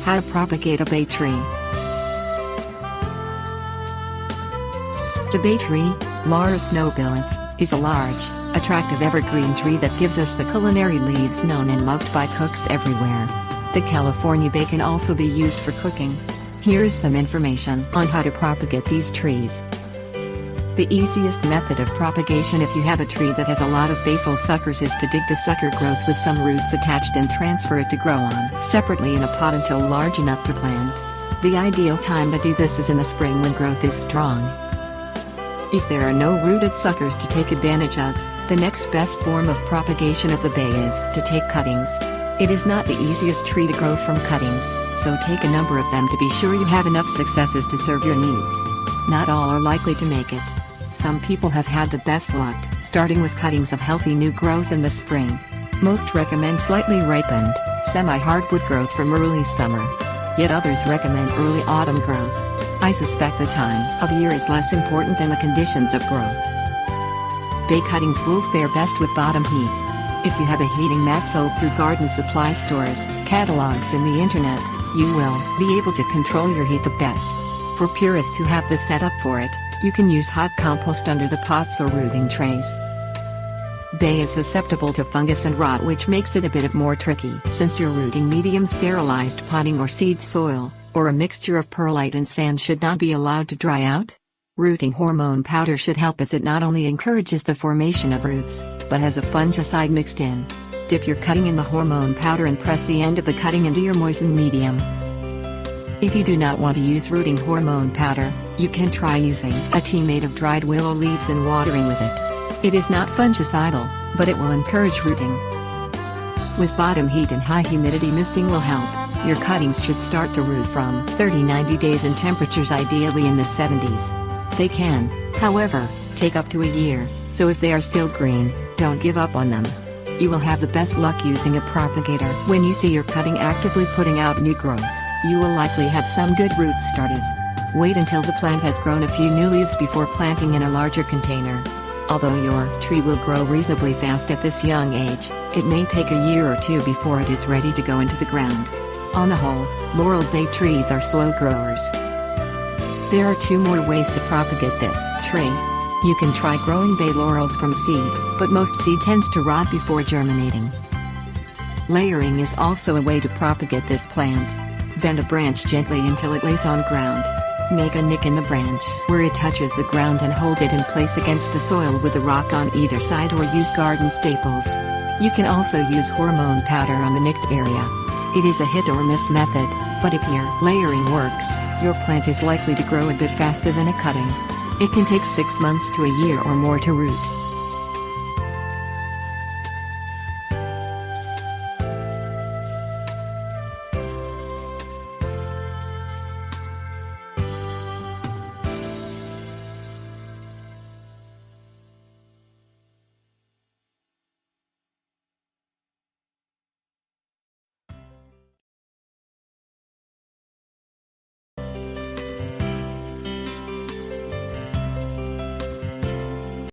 How to propagate a bay tree. The bay tree, Laurus nobilis, is a large, attractive evergreen tree that gives us the culinary leaves known and loved by cooks everywhere. The California bay can also be used for cooking. Here's some information on how to propagate these trees. The easiest method of propagation if you have a tree that has a lot of basal suckers is to dig the sucker growth with some roots attached and transfer it to grow on separately in a pot until large enough to plant. The ideal time to do this is in the spring when growth is strong. If there are no rooted suckers to take advantage of, the next best form of propagation of the bay is to take cuttings. It is not the easiest tree to grow from cuttings, so take a number of them to be sure you have enough successes to serve your needs. Not all are likely to make it. Some people have had the best luck, starting with cuttings of healthy new growth in the spring. Most recommend slightly ripened, semi-hardwood growth from early summer. Yet others recommend early autumn growth. I suspect the time of year is less important than the conditions of growth. Bay cuttings will fare best with bottom heat. If you have a heating mat sold through garden supply stores, catalogs and the internet, you will be able to control your heat the best. For purists who have the setup for it, you can use hot compost under the pots or rooting trays. Bay is susceptible to fungus and rot, which makes it a bit more tricky since you're rooting medium sterilized potting or seed soil, or a mixture of perlite and sand should not be allowed to dry out. Rooting hormone powder should help as it not only encourages the formation of roots, but has a fungicide mixed in. Dip your cutting in the hormone powder and press the end of the cutting into your moistened medium. If you do not want to use rooting hormone powder, you can try using a tea made of dried willow leaves and watering with it. It is not fungicidal, but it will encourage rooting. With bottom heat and high humidity, misting will help. Your cuttings should start to root from 30-90 days and temperatures ideally in the 70s. They can, however, take up to a year, so if they are still green, don't give up on them. You will have the best luck using a propagator. When you see your cutting actively putting out new growth, you will likely have some good roots started. Wait until the plant has grown a few new leaves before planting in a larger container. Although your tree will grow reasonably fast at this young age, it may take a year or two before it is ready to go into the ground. On the whole, laurel bay trees are slow growers. There are two more ways to propagate this tree. You can try growing bay laurels from seed, but most seed tends to rot before germinating. Layering is also a way to propagate this plant. Bend a branch gently until it lays on ground. Make a nick in the branch where it touches the ground and hold it in place against the soil with a rock on either side, or use garden staples. You can also use hormone powder on the nicked area. It is a hit or miss method, but if your layering works, your plant is likely to grow a bit faster than a cutting. It can take 6 months to a year or more to root.